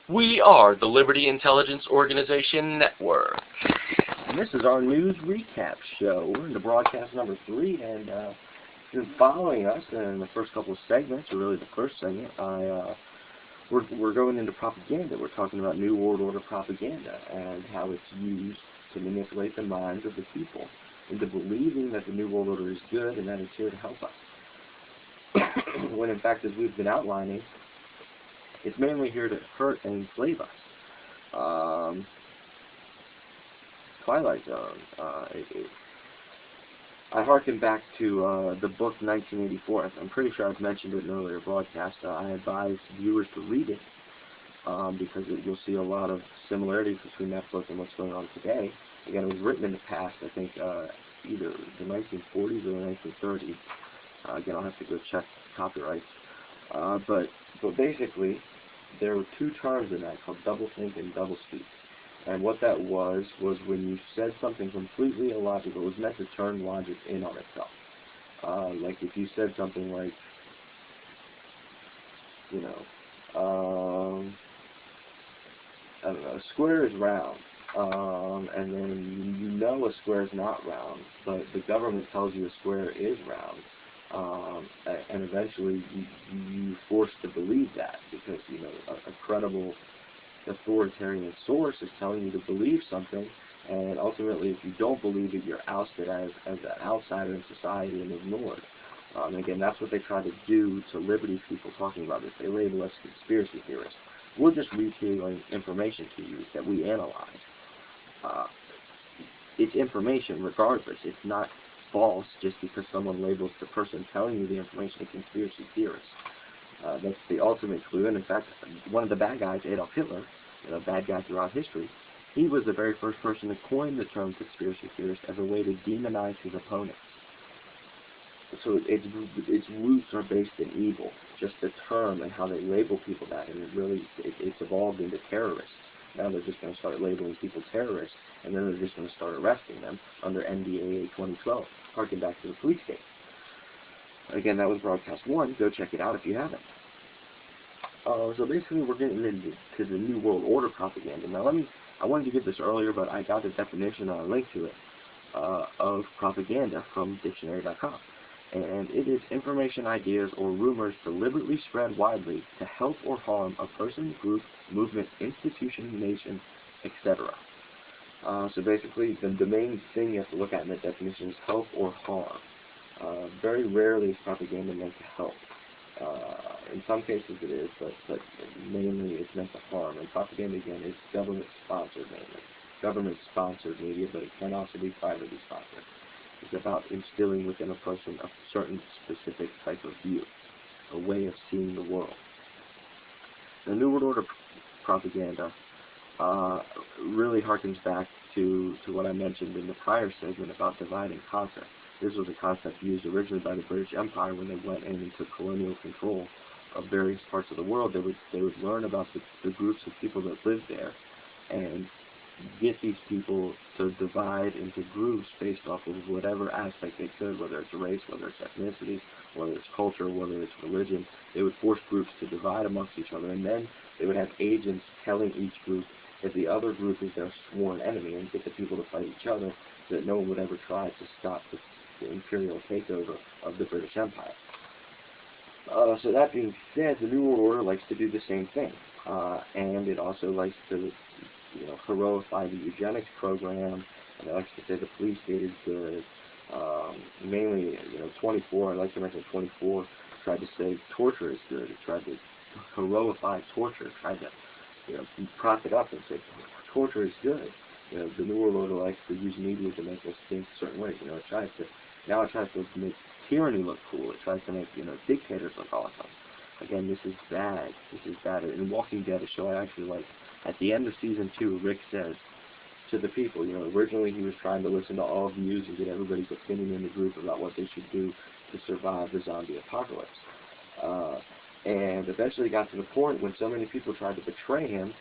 We are the Liberty Intelligence Organization Network. And this is our news recap show. We're into broadcast number 3, and if you're following us in the first couple of segments, or really the first segment, we're going into propaganda. We're talking about New World Order propaganda and how it's used to manipulate the minds of the people into believing that the New World Order is good and that it's here to help us. When in fact, as we've been outlining, it's mainly here to hurt and enslave us. Twilight Zone. I harken back to the book 1984. I'm pretty sure I've mentioned it in an earlier broadcast. I advise viewers to read it because you'll see a lot of similarities between that book and what's going on today. Again, it was written in the past, I think either the 1940s or the 1930s. Again, I'll have to go check copyrights. But basically, there were two terms in that called doublethink and doublespeak. And what that was when you said something completely illogical, it was meant to turn logic in on itself. Like if you said something like, you know, I don't know, a square is round, and then you know a square is not round, but the government tells you a square is round, and eventually you forced to believe that because, you know, a credible authoritarian source is telling you to believe something, and ultimately if you don't believe it, you're ousted as an outsider in society and ignored. Again, that's what they try to do to liberty people talking about this. They label us conspiracy theorists. We're just retailing information to you that we analyze. It's information regardless. It's not false just because someone labels the person telling you the information a conspiracy theorist. That's the ultimate clue. And in fact, one of the bad guys, Adolf Hitler, a bad guy throughout history, he was the very first person to coin the term conspiracy theorist as a way to demonize his opponents. So its roots are based in evil, just the term and how they label people that, and it's evolved into terrorists. Now they're just going to start labeling people terrorists, and then they're just going to start arresting them under NDAA 2012. Harken back to the police state. Again, that was broadcast 1. Go check it out if you haven't. So basically, we're getting into the New World Order propaganda. Now, I wanted to give this earlier, but I got the definition and a link to it of propaganda from dictionary.com. And it is information, ideas, or rumors deliberately spread widely to help or harm a person, group, movement, institution, nation, etc. So basically, the main thing you have to look at in the definition is help or harm. Very rarely is propaganda meant to help. In some cases it is, but mainly it's meant to harm. And propaganda, again, is government-sponsored mainly. Government-sponsored media, but it can also be privately sponsored. It's about instilling within a person a certain specific type of view, a way of seeing the world. The New World Order propaganda really harkens back to what I mentioned in the prior segment about divide and conquer. This was a concept used originally by the British Empire when they went in and took colonial control of various parts of the world. They would learn about the groups of people that lived there and get these people to divide into groups based off of whatever aspect they could, whether it's race, whether it's ethnicity, whether it's culture, whether it's religion. They would force groups to divide amongst each other, and then they would have agents telling each group that the other group is their sworn enemy and get the people to fight each other so that no one would ever try to stop the imperial takeover of the British Empire. So that being said, the New World Order likes to do the same thing, and it also likes to, heroify the eugenics program, and it likes to say the police state is good. Mainly, 24, I'd like to mention 24, tried to say torture is good. It tried to heroify torture, tried to, prop it up and say torture is good. The New World Order likes to use media to make us think certain ways. It tries to make tyranny look cool. It tries to make, dictators look awesome. Again, this is bad. This is bad. In Walking Dead, a show I actually like, at the end of season 2, Rick says to the people, originally he was trying to listen to all views and get everybody's opinion in the group about what they should do to survive the zombie apocalypse. And eventually got to the point when so many people tried to betray him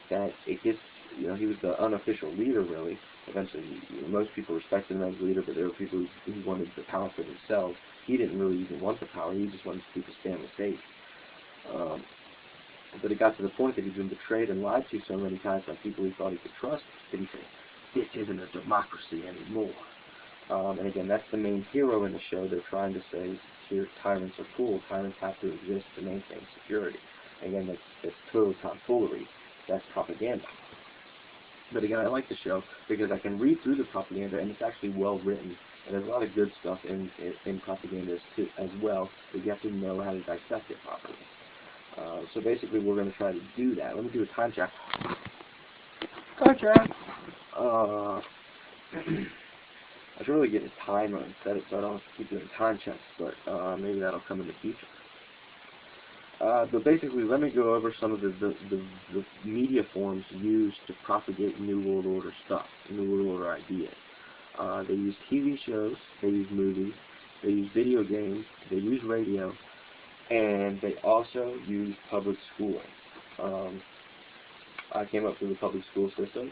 that it gets, he was the unofficial leader, really. Eventually, most people respected him as leader, but there were people who wanted the power for themselves. He didn't really even want the power. He just wanted to keep his family safe. But it got to the point that he's been betrayed and lied to so many times by people he thought he could trust that he said, this isn't a democracy anymore. And again, that's the main hero in the show. They're trying to say here tyrants are cool. Tyrants have to exist to maintain security. Again, that's total tomfoolery. That's propaganda. But again, I like the show because I can read through the propaganda and it's actually well written. And there's a lot of good stuff in propaganda as well, but you have to know how to dissect it properly. So basically we're going to try to do that. Let me do a time check. Time check! I should really get a timer and set it so I don't have to keep doing time checks, but maybe that'll come in the future. But basically, let me go over some of the media forms used to propagate New World Order stuff, New World Order ideas. They use TV shows, they use movies, they use video games, they use radio, and they also use public schooling. I came up through the public school system.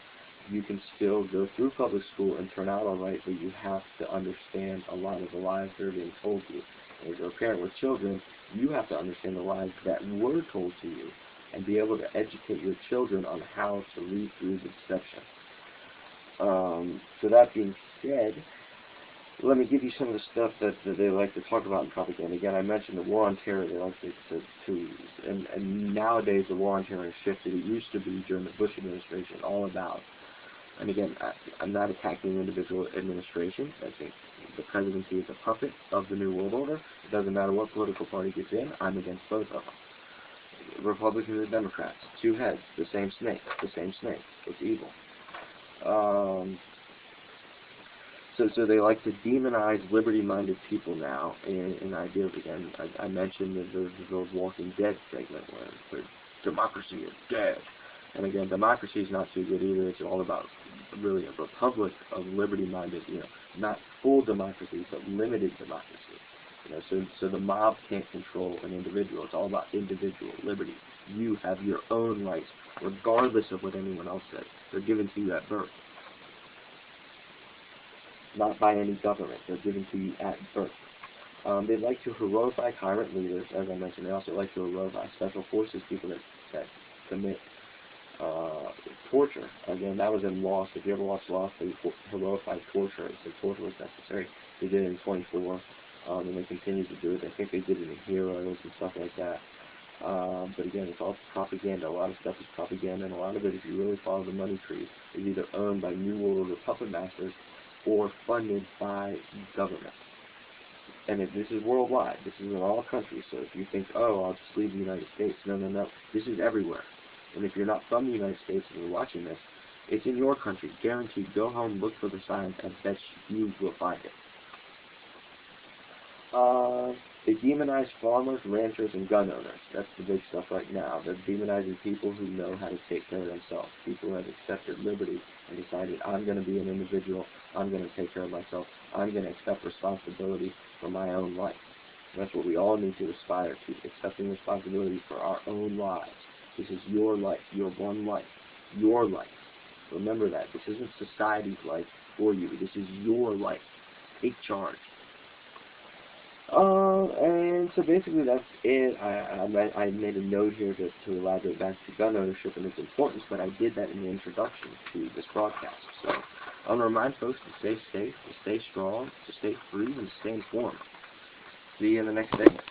You can still go through public school and turn out all right, but you have to understand a lot of the lies that are being told to you. And as a parent with children, you have to understand the lies that were told to you and be able to educate your children on how to read through the deception. So that being said, let me give you some of the stuff that they like to talk about in propaganda. Again, I mentioned the war on terror. They like to use. And nowadays the war on terror has shifted. It used to be during the Bush administration all about. And again, I'm not attacking individual administrations. I think the presidency is a puppet of the New World Order. It doesn't matter what political party gets in. I'm against both of them. Republicans and Democrats, two heads, the same snake, It's evil. So they like to demonize liberty-minded people now in ideas. Again, I mentioned the Walking Dead segment where democracy is dead. And again, democracy is not too good either. It's all about really a republic of liberty-minded, not full democracy, but limited democracy. So the mob can't control an individual. It's all about individual liberty. You have your own rights, regardless of what anyone else says. They're given to you at birth. Not by any government. They're given to you at birth. They like to heroify tyrant leaders, as I mentioned. They also like to heroify special forces, people that commit torture. Again, that was in Lost. If you ever watched Lost, they heroified torture. They said torture was necessary. They did it in 24, and they continue to do it. I think they did it in Heroes and stuff like that. But again, it's all propaganda. A lot of stuff is propaganda, and a lot of it, if you really follow the money trees, is either owned by New World Order puppet masters or funded by government. And this is worldwide. This is in all countries. So if you think, oh, I'll just leave the United States. No. This is everywhere. And if you're not from the United States and you're watching this, it's in your country. Guaranteed. Go home, look for the signs, and bet you will find it. They demonize farmers, ranchers, and gun owners. That's the big stuff right now. They're demonizing people who know how to take care of themselves. People who have accepted liberty and decided, I'm going to be an individual. I'm going to take care of myself. I'm going to accept responsibility for my own life. And that's what we all need to aspire to, accepting responsibility for our own lives. This is your life, your one life, your life. Remember that. This isn't society's life for you. This is your life. Take charge. And so basically that's it. I made a note here to elaborate back to gun ownership and its importance, but I did that in the introduction to this broadcast. So I want to remind folks to stay safe, to stay strong, to stay free, and to stay informed. See you in the next segment.